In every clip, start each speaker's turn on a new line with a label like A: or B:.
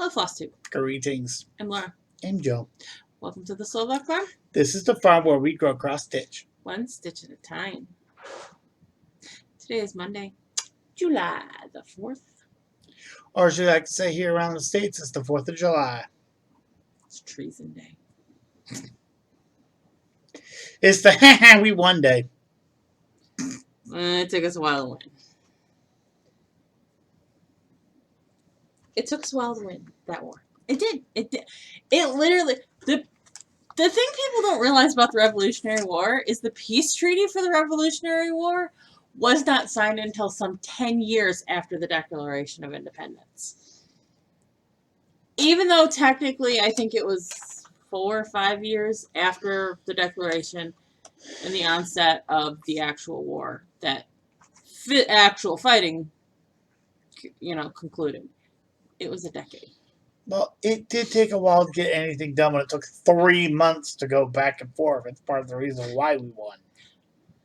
A: Hello, Flosstube.
B: Greetings.
A: I'm Laura.
B: I'm Joe.
A: Welcome to the Slovak Farm.
B: This is the farm where we grow cross stitch.
A: One stitch at a time. Today is Monday, July the 4th.
B: Or as you like to say here around the States, it's the 4th of July.
A: It's Treason Day.
B: It's the we won day.
A: It took us a while to win. It took us a while to win that war. It did. It did. It literally... The thing people don't realize about the Revolutionary War is the peace treaty for the Revolutionary War was not signed until some 10 years after the Declaration of Independence. Even though technically I think it was 4 or 5 years after the Declaration and the onset of the actual war that actual fighting, concluded. It was a decade.
B: Well, it did take a while to get anything done when it took 3 months to go back and forth. It's part of the reason why we won.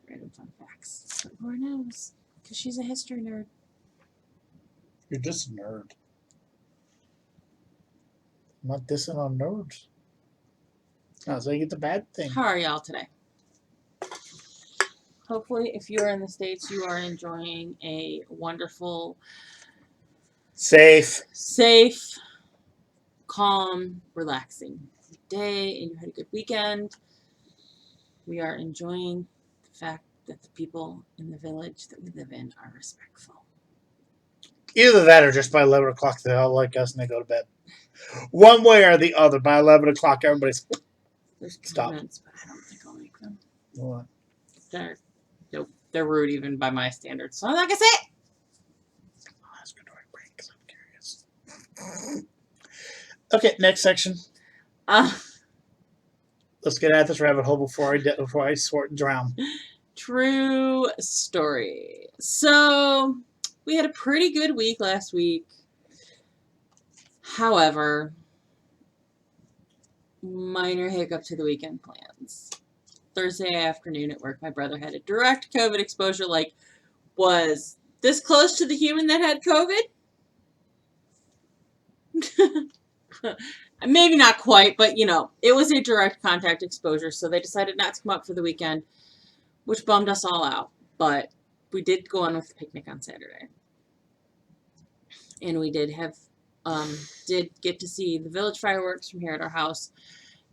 A: Random fun facts. But Laura knows, because she's a history nerd.
B: You're just a nerd. I'm not dissing on nerds. Not saying it's a bad thing.
A: How are y'all today? Hopefully, if you are in the States, you are enjoying a wonderful,
B: safe,
A: calm, relaxing day, and you had a good weekend. We are enjoying the fact that the people in the village that we live in are respectful.
B: Either that or just by 11 o'clock they all like us and they go to bed. One way or the other. By 11 o'clock, everybody's...
A: There's comments, but I don't think I'll make them.
B: What?
A: They're rude even by my standards, so I'm not going to say it.
B: I'll ask her to break because I'm curious. Okay, next section. Let's get at this rabbit hole before I sort and drown.
A: True story. So, we had a pretty good week last week. However, minor hiccup to the weekend plans. Thursday afternoon at work, my brother had a direct COVID exposure. Was this close to the human that had COVID? Maybe not quite, but it was a direct contact exposure, so they decided not to come up for the weekend, which bummed us all out. But we did go on with the picnic on Saturday. And we did get to see the village fireworks from here at our house.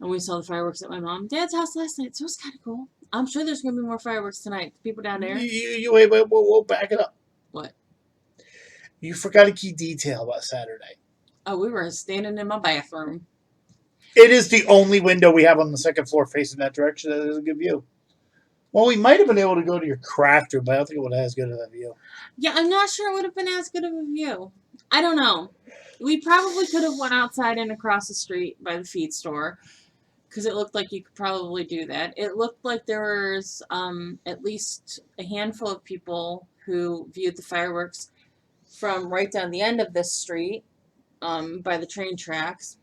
A: And we saw the fireworks at my mom and dad's house last night, so it was kind of cool. I'm sure there's going to be more fireworks tonight. The people down there.
B: Wait, we'll back it up.
A: What?
B: You forgot a key detail about Saturday.
A: Oh, we were standing in my bathroom.
B: It is the only window we have on the second floor facing that direction that is a good view. Well, we might have been able to go to your craft room, but I don't think it would have as good of a view.
A: Yeah, I'm not sure it would have been as good of a view. I don't know. We probably could have went outside and across the street by the feed store, because it looked like you could probably do that. It looked like there was at least a handful of people who viewed the fireworks from right down the end of this street by the train tracks.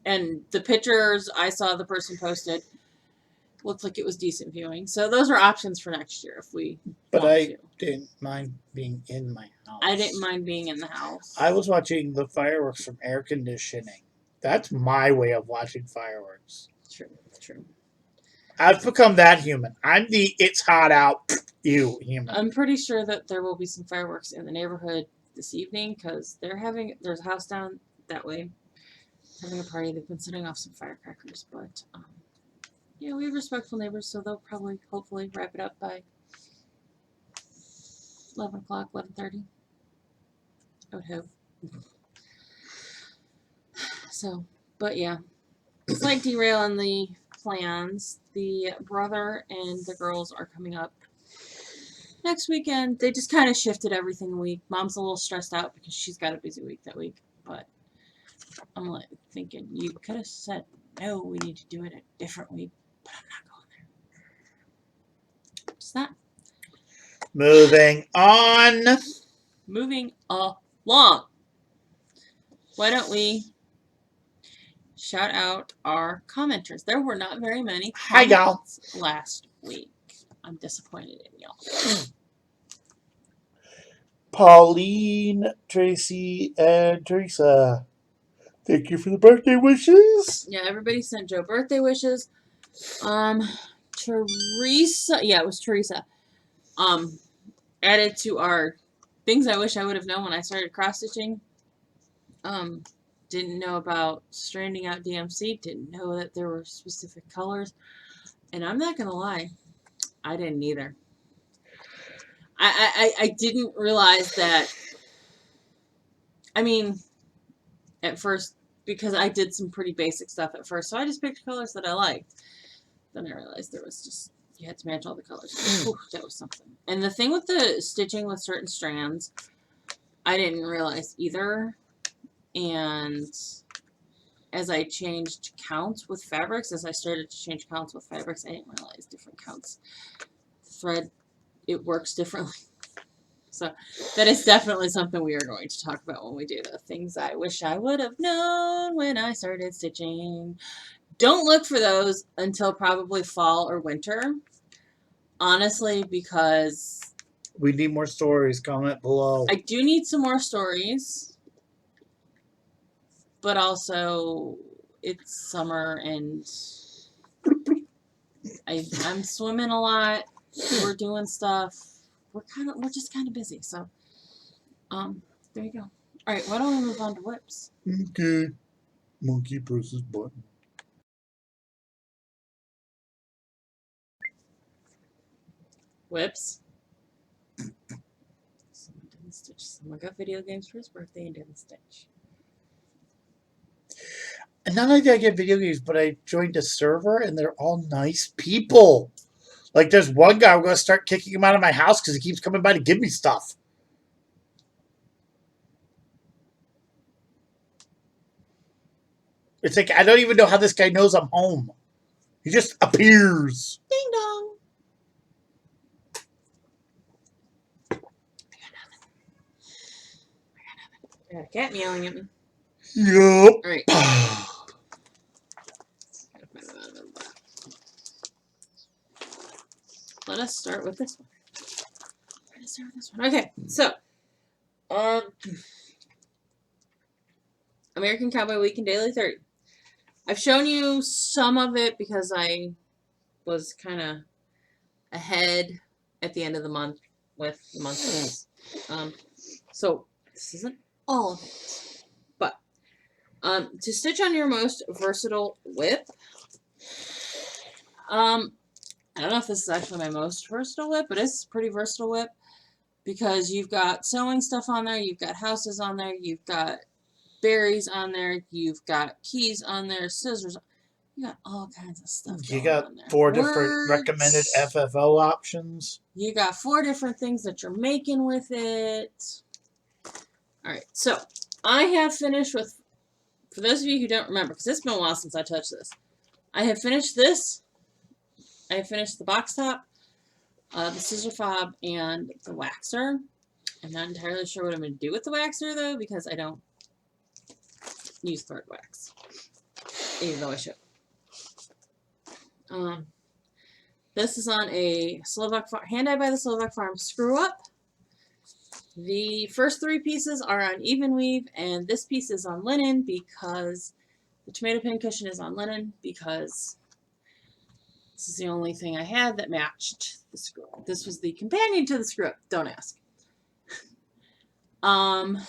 A: And the pictures I saw the person posted looked like it was decent viewing. So those are options for next year if we
B: But I didn't mind being in my house.
A: I didn't mind being in the house.
B: I was watching the fireworks from air conditioning. That's my way of watching fireworks.
A: True.
B: I've become that human. I'm the it's hot out you human.
A: I'm pretty sure that there will be some fireworks in the neighborhood this evening because there's a house down that way having a party. They've been setting off some firecrackers, but we have respectful neighbors, so they'll probably hopefully wrap it up by 11 o'clock, 11:30. I would hope. So, but yeah, slight derail in the plans. The brother and the girls are coming up next weekend. They just kind of shifted everything a week. Mom's a little stressed out because she's got a busy week that week. But I'm thinking, you could have said, no, we need to do it a different week. But I'm not going there. Just not.
B: Moving on.
A: Moving along. Why don't we shout out our commenters? There were not very many comments last week. I'm disappointed in y'all.
B: Pauline, Tracy, and Teresa. Thank you for the birthday wishes.
A: Yeah, everybody sent Joe birthday wishes. Teresa, yeah, it was Teresa. Added to our things I wish I would have known when I started cross stitching. Didn't know about stranding out DMC. Didn't know that there were specific colors. And I'm not gonna lie, I didn't either. I didn't realize that. I mean, at first, because I did some pretty basic stuff at first, so I just picked colors that I liked. Then I realized there was just, you had to match all the colors. Whew, that was something. And the thing with the stitching with certain strands, I didn't realize either. And as I changed counts with fabrics, as I started to change counts with fabrics, I didn't realize different counts. Thread, it works differently. So that is definitely something we are going to talk about when we do the things I wish I would have known when I started stitching. Don't look for those until probably fall or winter. Honestly, because
B: we need more stories. Comment below.
A: I do need some more stories. But also, it's summer and I'm swimming a lot. We're doing stuff. We're just kind of busy. So, there you go. All right, why don't we move on to whips?
B: Okay. Monkey versus button.
A: Whips. Someone didn't stitch. Someone got video games for his birthday and didn't stitch.
B: And not only did I get video games, but I joined a server and they're all nice people. Like there's one guy, I'm going to start kicking him out of my house because he keeps coming by to give me stuff. It's like, I don't even know how this guy knows I'm home. He just appears.
A: Ding dong. I got a cat meowing at me.
B: Yup.
A: All right. Let us start with this one. Okay, so American Cowboy Week and Daily 30. I've shown you some of it because I was kind of ahead at the end of the month with the monthlies. So this isn't all of it. But to stitch on your most versatile whip, I don't know if this is actually my most versatile whip, but it's a pretty versatile whip because you've got sewing stuff on there, you've got houses on there, you've got berries on there, you've got keys on there, scissors. You got all kinds of stuff.
B: You got
A: on there.
B: 4 different recommended FFO options.
A: You got 4 different things that you're making with it. All right, so I have finished with, for those of you who don't remember, because it's been a while since I touched this, I have finished this. I have finished the box top, the scissor fob, and the waxer. I'm not entirely sure what I'm going to do with the waxer, though, because I don't use thread wax, even though I should. This is on a Slovak Farm, hand-dyed by the Slovak Farm screw up. The first 3 pieces are on even weave, and this piece is on linen because the tomato pin cushion is on linen because this is the only thing I had that matched the screw up. This was the companion to the screw up. Don't ask. Don't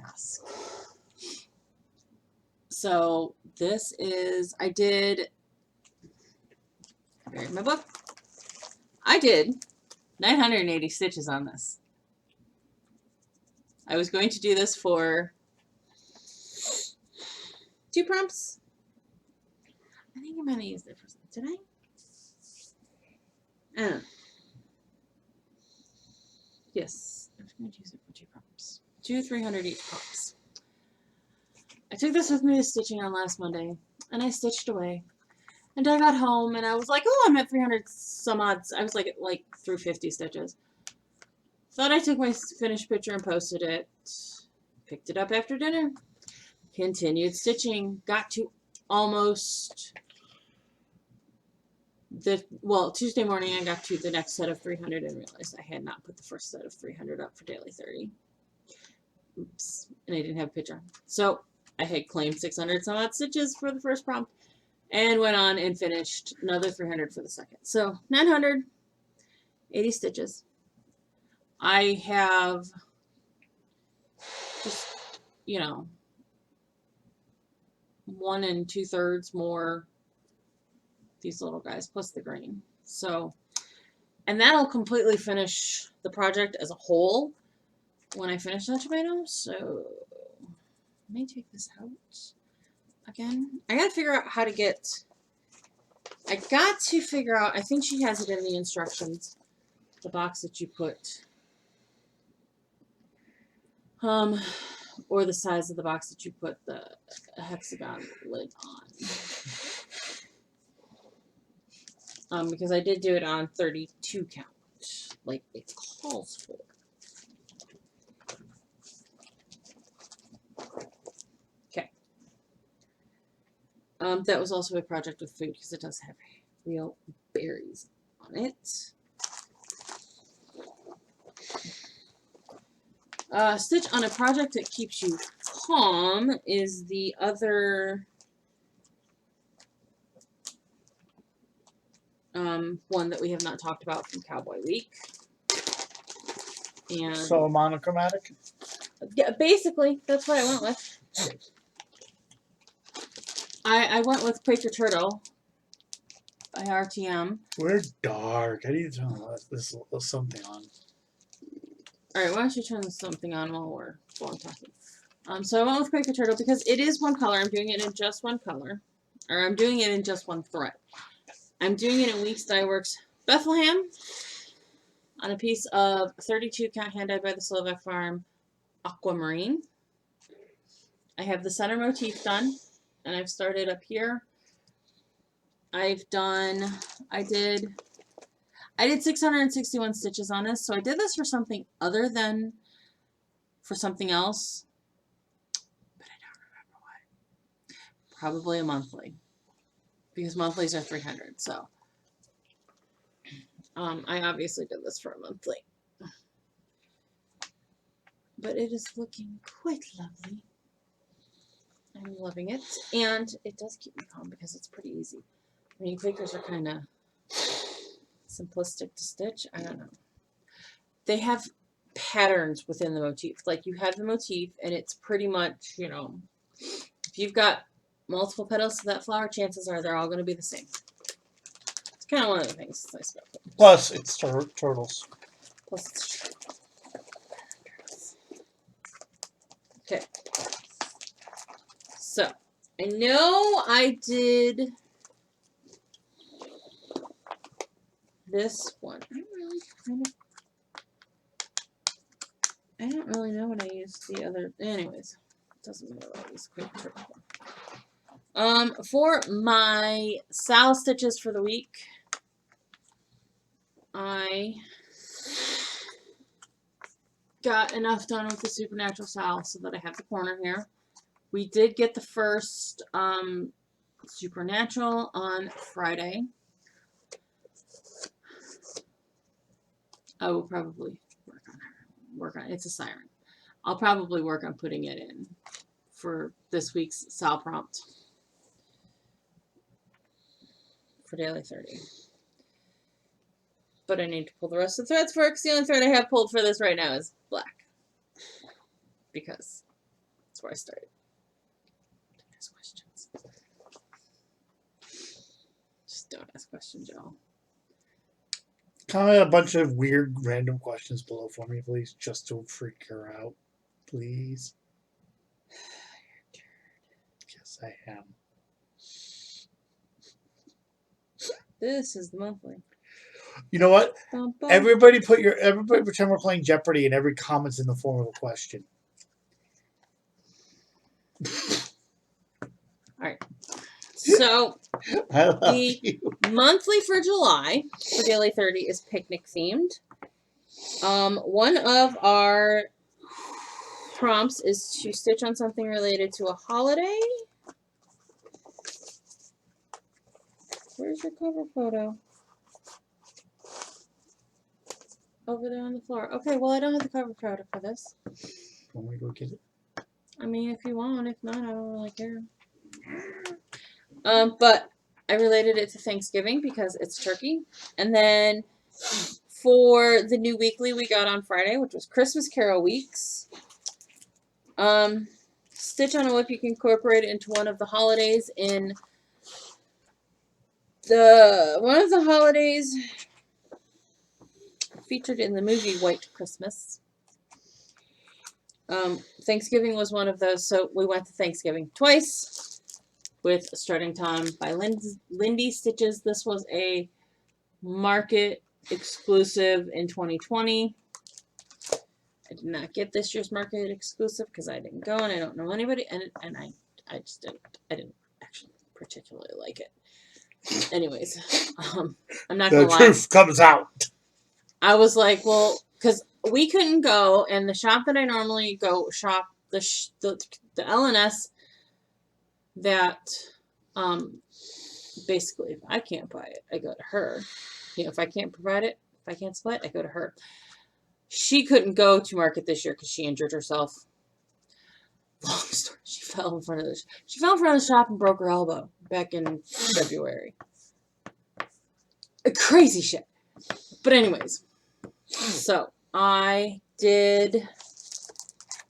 A: ask. So this is, I buried my book. I did 980 stitches on this. I was going to do this for 2 prompts. I think I might have used it for something. Did I? I don't know. Yes, I was going to use it for 2 prompts. 2 300 each prompts. I took this with me to stitching on last Monday, and I stitched away. And I got home, and I was like, oh, I'm at 300 some odds. I was like through 50 stitches. Thought I took my finished picture and posted it. Picked it up after dinner. Continued stitching. Got to almost Tuesday morning I got to the next set of 300 and realized I had not put the first set of 300 up for daily 30. Oops. And I didn't have a picture. So I had claimed 600 some odd stitches for the first prompt and went on and finished another 300 for the second. So 980 stitches. I have just, 1 2/3 more these little guys plus the green. So, and that'll completely finish the project as a whole when I finish that tomato. So let me take this out again. I gotta figure out how to get, I think she has it in the instructions, the box that you put, or the size of the box that you put the hexagon lid on. Because I did do it on 32 count, like it calls for. Okay. That was also a project with food because it does have real berries on it. Stitch on a project that keeps you calm is the other one that we have not talked about from Cowboy Week. And
B: So monochromatic?
A: yeah, basically, that's what I went with. I went with Quaker Turtle by RTM.
B: We're dark. I need to turn this something on.
A: Alright, why don't you turn something on while I'm talking. So I went with Quaker Turtle because it is one color. I'm doing it in just one color. Or I'm doing it in just one thread. I'm doing it in Weeks Dye Works Bethlehem on a piece of 32 count hand dyed by the Slovak Farm Aquamarine. I have the center motif done, and I've started up here. I did 661 stitches on this, so I did this for something other than for something else, but I don't remember what. Probably a monthly, because monthlies are 300, so I obviously did this for a monthly. But it is looking quite lovely. I'm loving it, and it does keep me calm because it's pretty easy. I mean, Quakers are kind of simplistic to stitch. I don't know. They have patterns within the motif. Like, you have the motif, and it's pretty much, if you've got multiple petals to that flower, chances are they're all going to be the same. It's kind of one of the things I spent.
B: Plus, it's turtles.
A: Plus, it's turtles. Okay. So, I know I did this one. I don't really know what I used the other. Anyways, it doesn't matter what I use Quick Turtle for. For my Sal stitches for the week, I got enough done with the Supernatural Sal so that I have the corner here. We did get the first Supernatural on Friday. I will probably work on it's a siren. I'll probably work on putting it in for this week's Sal prompt for Daily 30. But I need to pull the rest of the threads for it because the only thread I have pulled for this right now is black. Because that's where I started. Don't ask questions. Just don't ask questions, y'all.
B: Comment a bunch of weird random questions below for me, please, just to freak her out. Please. Yes, I am.
A: This is the monthly.
B: You know what?
A: Bum, bum.
B: Everybody pretend we're playing Jeopardy and every comment's in the form of a question.
A: Alright. So
B: I love
A: the
B: you.
A: monthly for July for Daily 30 is picnic themed. One of our prompts is to stitch on something related to a holiday. Where's your cover photo? Over there on the floor. Okay, well, I don't have the cover photo for this.
B: Want me to go get it?
A: I mean, if you want. If not, I don't really care. But I related it to Thanksgiving because it's turkey. And then for the new weekly we got on Friday, which was Christmas Carol weeks. Stitch on a Whip, you can incorporate it into one of the holidays one of the holidays featured in the movie White Christmas. Thanksgiving was one of those, so we went to Thanksgiving twice with Starting Time by Lindy Stitches. This was a market exclusive in 2020. I did not get this year's market exclusive because I didn't go and I don't know anybody, and I just didn't actually particularly like it. Anyways, I'm not gonna lie.
B: The truth comes out.
A: I was like, well, because we couldn't go, and the shop that I normally go shop, the LNS that, basically, if I can't buy it, I go to her. You know, if I can't provide it, if I can't split, I go to her. She couldn't go to market this year because she injured herself. Long story, she fell in front of the shop and broke her elbow back in February. Crazy shit. But anyways, so I did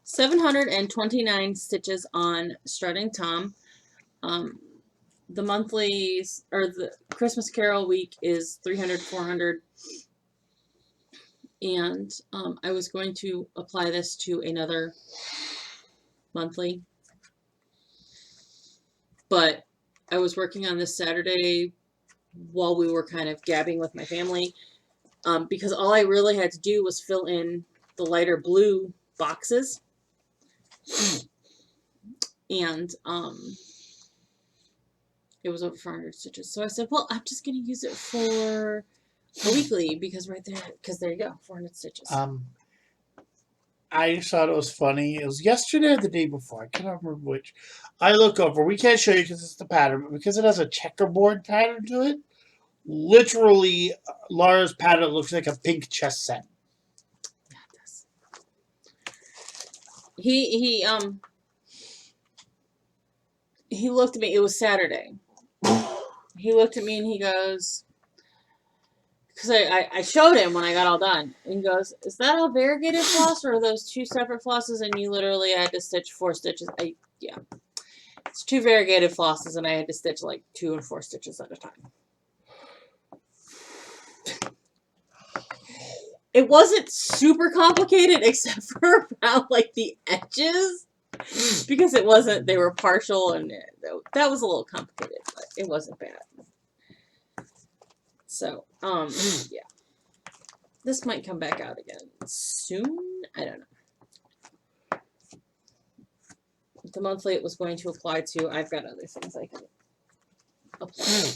A: 729 stitches on Strutting Tom. The monthlies, or the Christmas Carol week is 300, 400. And I was going to apply this to another monthly. But I was working on this Saturday while we were kind of gabbing with my family. Because all I really had to do was fill in the lighter blue boxes. And it was over 400 stitches. So I said, well, I'm just going to use it for a weekly because there you go, 400 stitches.
B: I just thought it was funny. It was yesterday or the day before. I cannot remember which. I look over. We can't show you because it's the pattern, but because it has a checkerboard pattern to it, literally, Laura's pattern looks like a pink chess set.
A: Yeah, it does. He looked at me. It was Saturday. He looked at me and he goes, because I showed him when I got all done. And he goes, is that all variegated floss or are those two separate flosses? And you literally had to stitch 4 stitches. Yeah. It's 2 variegated flosses and I had to stitch like 2 and 4 stitches at a time. It wasn't super complicated except for around like the edges. Because it wasn't, they were partial and that was a little complicated, but it wasn't bad. So, yeah. This might come back out again soon. I don't know. The monthly it was going to apply to, I've got other things I can apply.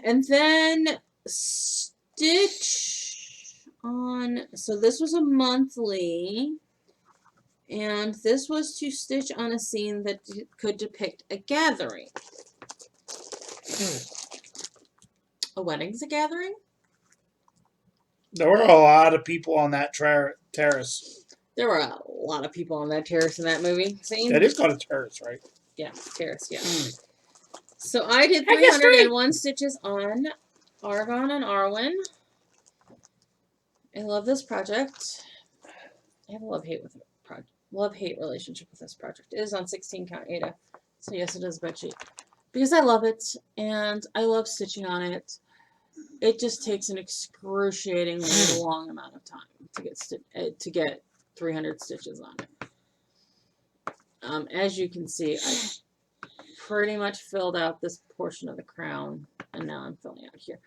A: And then stitch on, so this was a monthly. And this was to stitch on a scene that could depict a gathering. A wedding's a gathering?
B: There were a lot of people on that terrace.
A: There were a lot of people on that terrace in that movie scene.
B: It is called a terrace, right?
A: Yeah, terrace, yeah. So I did 301 stitches on Argon and Arwen. I love this project. I have a love-hate with it. Love-hate relationship with this project. It is on 16 count Ada. So yes, it is a bed sheet. Because I love it and I love stitching on it. It just takes an excruciatingly long amount of time to get 300 stitches on it. As you can see, I pretty much filled out this portion of the crown and now I'm filling out here.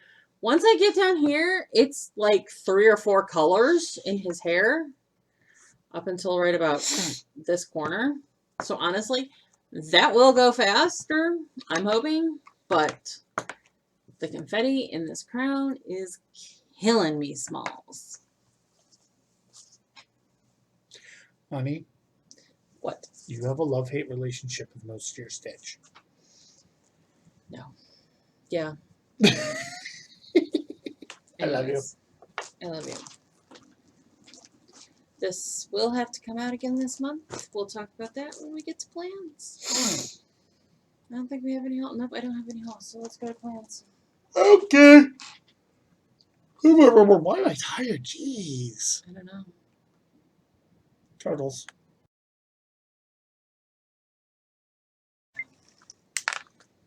A: Once I get down here, it's like 3 or 4 colors in his hair. Up until right about this corner. So honestly, that will go faster, I'm hoping. But the confetti in this crown is killing me, Smalls.
B: Honey?
A: What?
B: You have a love-hate relationship with most of your stitch.
A: No. Yeah.
B: I love you.
A: I love you. This will have to come out again this month. We'll talk about that when we get to plans. I don't think we have any haul. Nope, I don't have any haul. So let's go to plans.
B: Okay. Why am I tired? Jeez.
A: I don't know.
B: Turtles.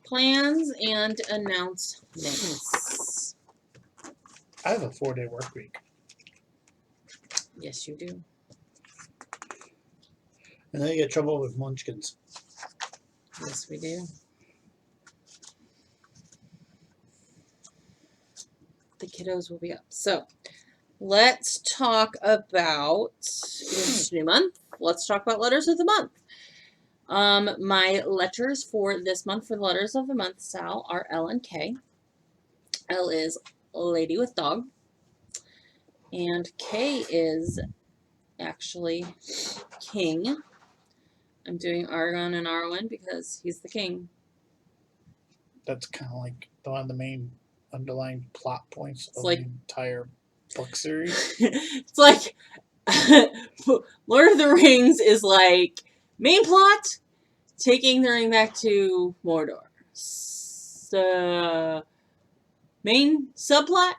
A: Plans and announcements.
B: I have a 4-day work week.
A: Yes, you do.
B: And then you get trouble with munchkins.
A: Yes, we do. The kiddos will be up. So, let's talk about it's new month. Let's talk about letters of the month. My letters for this month for the letters of the month, Sal, are L and K. L is lady with dog, and K is actually king. I'm doing Argon and Arwen because he's the king.
B: That's kind of like one of the main underlying plot points of
A: like-
B: the entire book series.
A: It's like Lord of the Rings is like main plot, taking the ring back to Mordor. Main subplot,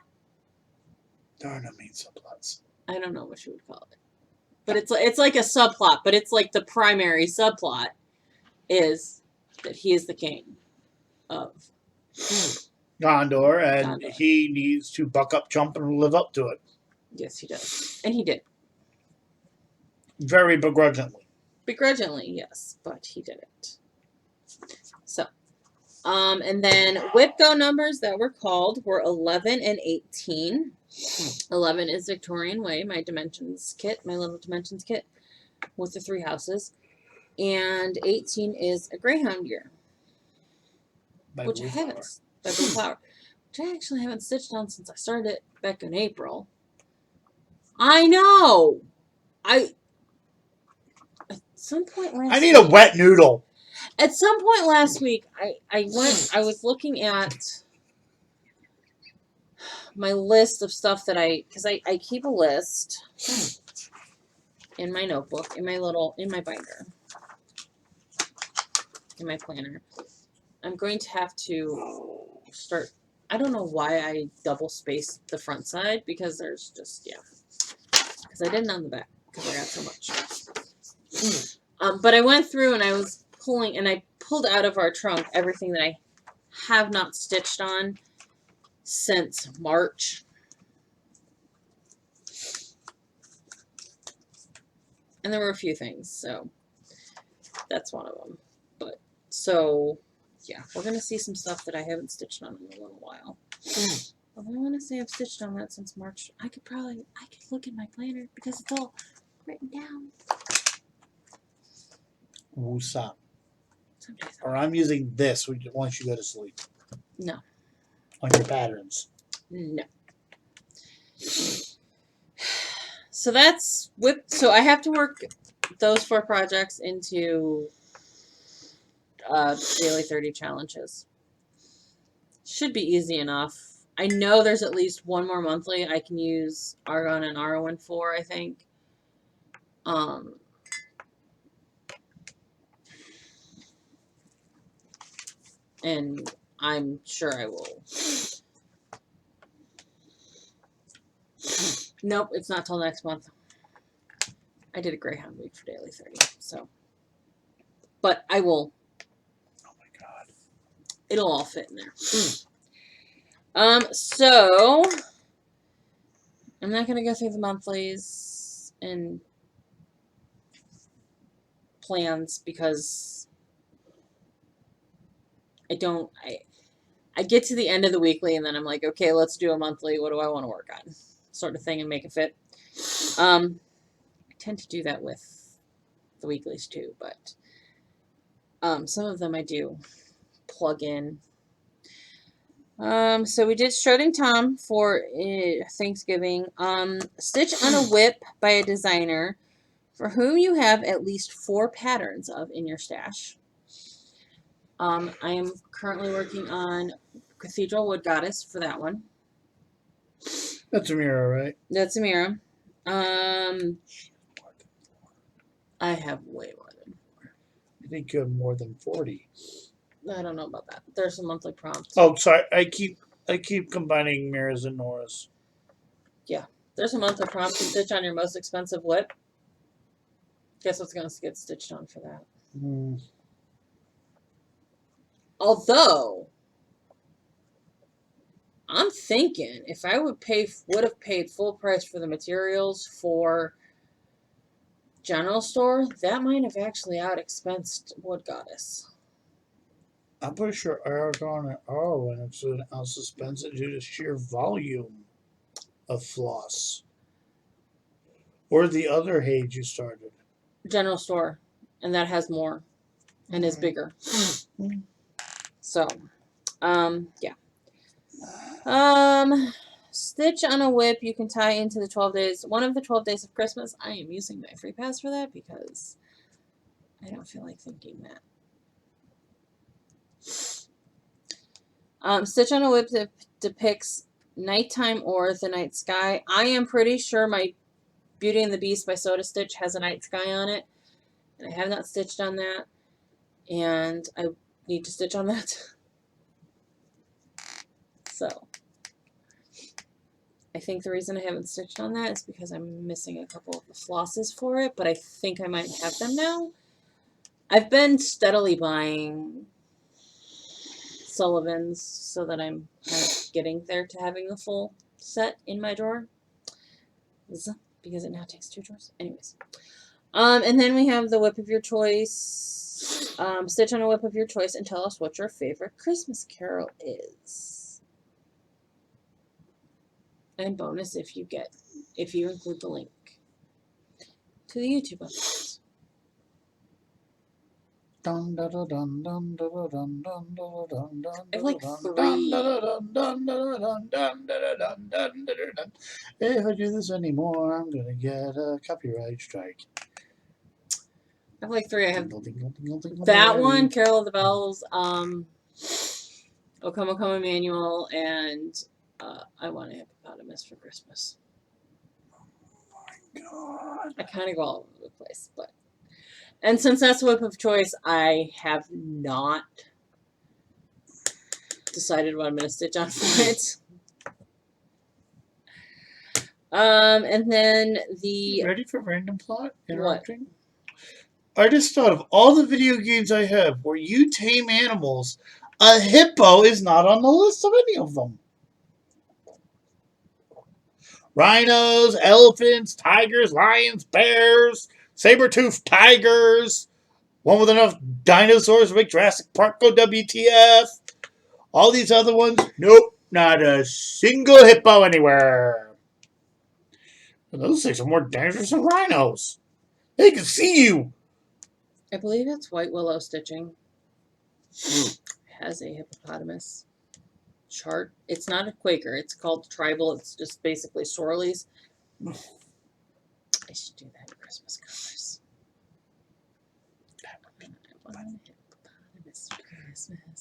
B: There are no main subplots.
A: I don't know what you would call it. But it's like a subplot, but it's like the primary subplot is that he is the king of
B: Gondor, and
A: Gondor.
B: he needs to buck up, jump, and live up to it.
A: Yes, he does. And he did.
B: Very begrudgingly.
A: Begrudgingly, yes, but he did it. So, and then WIPGO numbers that were called were 11 and 18. 11 is Victorian Way, my dimensions kit, my little dimensions kit with the 3 houses. And 18 is a Greyhound year,
B: By
A: which I
B: Blue
A: haven't,
B: Flower.
A: by Blue Flower, which I actually haven't stitched on since I started it back in April. I know! At some point last
B: I need a wet noodle.
A: At some point last week, I was looking at my list of stuff that because I keep a list in my notebook, in my binder, in my planner. I'm going to have to start, I don't know why I double spaced the front side, because there's just, because I didn't on the back, because I got so much. But I went through and I was pulling, and I pulled out of our trunk everything that I have not stitched on since March. And there were a few things, so that's one of them. But, so, yeah, we're going to see some stuff that I haven't stitched on in a little while. Although I want to say I've stitched on that since March. I could look in my planner because it's all written down.
B: Woosah.
A: Sometimes
B: Or I'm using this once you go to sleep.
A: No.
B: On your patterns.
A: No. So that's so I have to work those 4 projects into daily 30 challenges. Should be easy enough. I know there's at least one more monthly I can use Argon and Arwen for, I think. And I'm sure I will. Nope, it's not till next month. I did a Greyhound week for daily 30, so. But I will.
B: Oh my god.
A: It'll all fit in there. So I'm not gonna go through the monthlies and plans because I get to the end of the weekly and then I'm like, okay, let's do a monthly. What do I want to work on? Sort of thing, and make it fit. I tend to do that with the weeklies too, but some of them I do plug in. So we did Strutting Tom for Thanksgiving. Stitch on a Whip by a designer for whom you have at least 4 patterns of in your stash. I am currently working on Cathedral Wood Goddess for that one.
B: That's a mirror, right?
A: That's Amira. I have way more than.
B: I think you have more than 40.
A: I don't know about that. There's a monthly prompt.
B: Oh, sorry. I keep combining Mira's and Nora's.
A: There's a monthly prompt to stitch on your most expensive whip. Guess what's going to get stitched on for that?
B: Mm.
A: Although, I'm thinking if I would have paid full price for the materials for general store, that might have actually out-expensed Wood Goddess.
B: I'm pretty sure Aragon and Arwen outsuspense it due to sheer volume of floss. Or the other Hage you started.
A: General store, and that has more and is bigger. So, yeah. Stitch on a whip you can tie into the 12 days. One of the 12 days of Christmas. I am using my free pass for that because I don't feel like thinking that. Stitch on a whip that depicts nighttime or the night sky. I am pretty sure my Beauty and the Beast by Soda Stitch has a night sky on it. And I have not stitched on that. And I need to stitch on that. So, I think the reason I haven't stitched on that is because I'm missing a couple of the flosses for it, but I think I might have them now. I've been steadily buying Sullivan's so that I'm kind of getting there to having the full set in my drawer. Because it now takes 2 drawers. Anyways. And then we have the whip of your choice. Stitch on a whip of your choice and tell us what your favorite Christmas carol is. And bonus if you include the link to the YouTube account. I have like 3.
B: If I do this anymore, I'm gonna get a copyright strike.
A: I have like 3. I have that one, Carol of the Bells, O Come, O Come Emmanuel, and I Want a Hippopotamus for Christmas.
B: God.
A: I kind of go all over the place, but. And since that's the whip of choice, I have not decided what I'm going to stitch on for it. And then the...
B: Ready for random plot? Interrupting? What? I just thought of all the video games I have where you tame animals, a hippo is not on the list of any of them. Rhinos, elephants, tigers, lions, bears, saber-toothed tigers, one with enough dinosaurs to make Jurassic Park go WTF. All these other ones, nope, not a single hippo anywhere. And those things are more dangerous than rhinos. They can see you.
A: I believe it's White Willow Stitching. Has a hippopotamus chart. It's not a Quaker. It's called Tribal. It's just basically swirlies. I should do that in Christmas colors.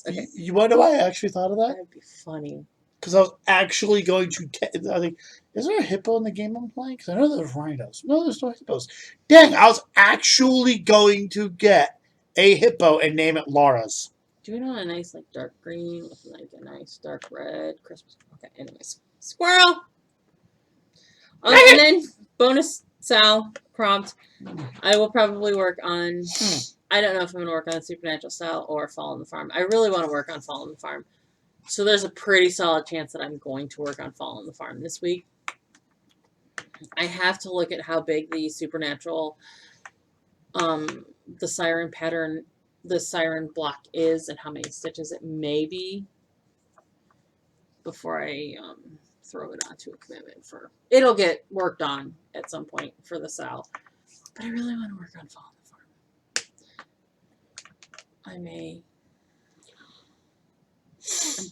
A: Okay.
B: You wonder why I actually thought of that?
A: That'd be funny.
B: Because I was actually going to... I think, is there a hippo in the game I'm playing? Because I know there's rhinos. No, there's no hippos. Dang, I was actually going to get a hippo and name it Laura's.
A: Do it on a nice, like, dark green with, like, a nice dark red Christmas. Okay, anyways. Squirrel! And then, bonus Sal prompt. I will probably work on... I don't know if I'm going to work on Supernatural Style or Fall on the Farm. I really want to work on Fall on the Farm. So there's a pretty solid chance that I'm going to work on Fall on the Farm this week. I have to look at how big the Supernatural, the siren pattern, the siren block is and how many stitches it may be before I throw it onto a commitment for... It'll get worked on at some point for the Sal. But I really want to work on Fall on the Farm. I'm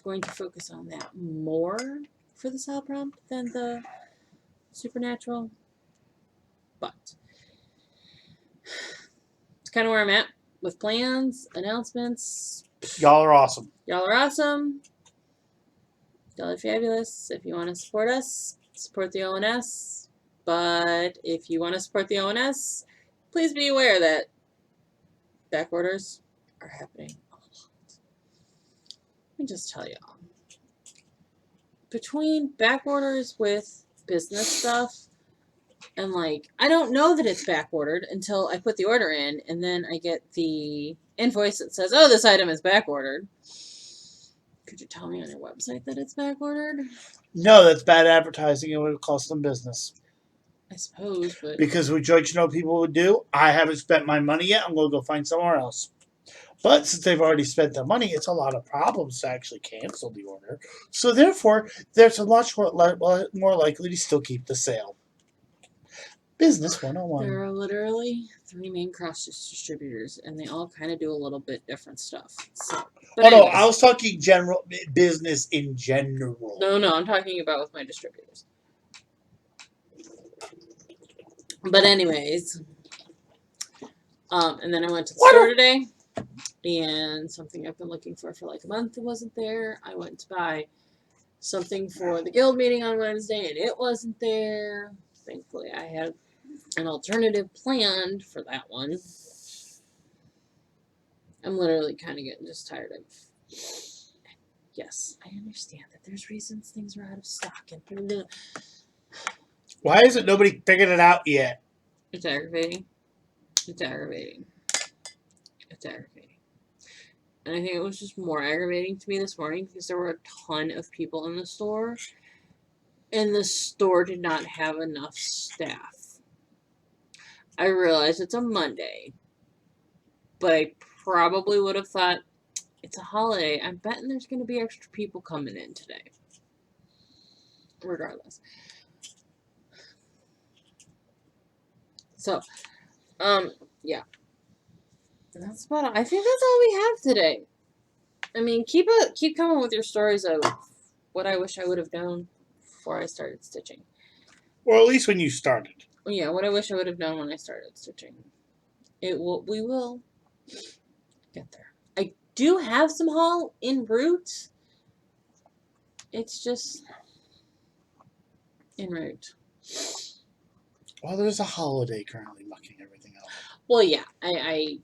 A: going to focus on that more for the Sal prompt than the Supernatural. But it's kind of where I'm at with plans, announcements.
B: Y'all are awesome.
A: Y'all are awesome. Y'all are fabulous. If you want to support us, support the ONS. But if you want to support the ONS please be aware that back orders are happening a lot. Let me just tell y'all. Between back orders with business stuff and like, I don't know that it's back ordered until I put the order in and then I get the invoice that says, oh, this item is back ordered. Could you tell me on your website that it's back ordered?
B: No, that's bad advertising. It would cost them business.
A: I suppose, but
B: Because what you know people would do? I haven't spent my money yet. I'm going to go find somewhere else. But since they've already spent the money, it's a lot of problems to actually cancel the order. So therefore, there's a lot more likely to still keep the sale. Business 101.
A: there are literally 3 main cross distributors, and they all kind of do a little bit different stuff. So, but
B: no,
A: anyways.
B: I was talking general business in general.
A: No, I'm talking about with my distributors. But anyways, and then I went to the store today, and something I've been looking for like a month, it wasn't there. I went to buy something for the guild meeting on Wednesday, and it wasn't there. Thankfully, I had an alternative planned for that one. I'm literally kind of getting just tired of. Yes, I understand that there's reasons things are out of stock, and
B: why isn't nobody figured it out yet?
A: It's aggravating. It's aggravating. It's aggravating. And I think it was just more aggravating to me this morning because there were a ton of people in the store. And the store did not have enough staff. I realize it's a Monday. But I probably would have thought, it's a holiday. I'm betting there's going to be extra people coming in today. Regardless. So, yeah. That's about it. I think that's all we have today. I mean, keep coming with your stories of what I wish I would have known before I started stitching.
B: Or at least when you started.
A: Yeah, what I wish I would have known when I started stitching. We will get there. I do have some haul en route. It's just en route.
B: Well, there's a holiday currently mucking everything up.
A: Well, yeah, I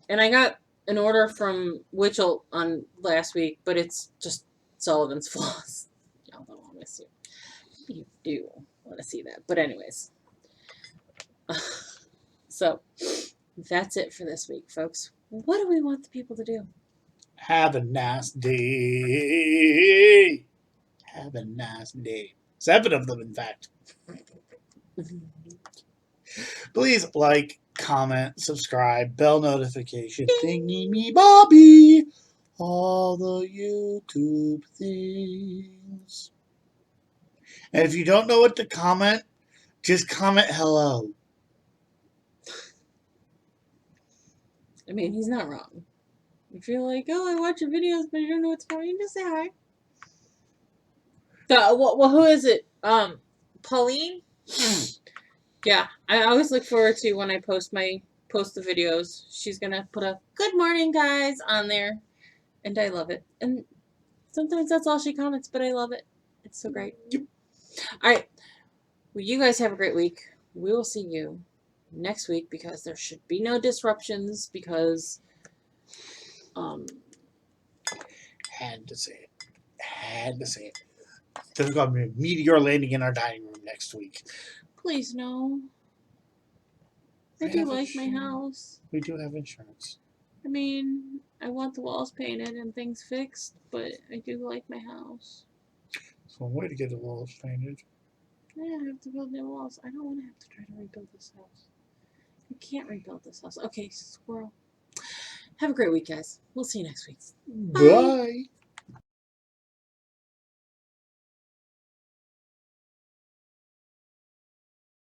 A: got an order from Witchell on last week, but it's just Sullivan's Floss. Y'all don't want to see it. You do want to see that. But anyways. So, that's it for this week, folks. What do we want the people to do?
B: Have a nice day. Have a nice day. 7 of them, in fact. Please like, comment, subscribe, bell notification, thingy me bobby, all the YouTube things. And if you don't know what to comment, just comment hello.
A: I mean, he's not wrong. If you're like, oh, I watch your videos, but you don't know what's going on, you just say hi. Well, who is it? Pauline? Yeah, I always look forward to when I post the videos. She's gonna put a good morning, guys, on there, and I love it. And sometimes that's all she comments, but I love it. It's so great.
B: Yep.
A: All right. Well, you guys have a great week. We will see you next week because there should be no disruptions because
B: Had to say it. There's gonna be a meteor landing in our dining room next week.
A: please no. I do like my house.
B: We do have insurance.
A: I mean, I want the walls painted and things fixed, but I do like my house.
B: It's one way to get the walls painted.
A: Yeah, I have to build new walls. I don't want to have to try to rebuild this house. I can't rebuild this house. Okay, squirrel. Have a great week, guys. We'll see you next week.
B: Bye.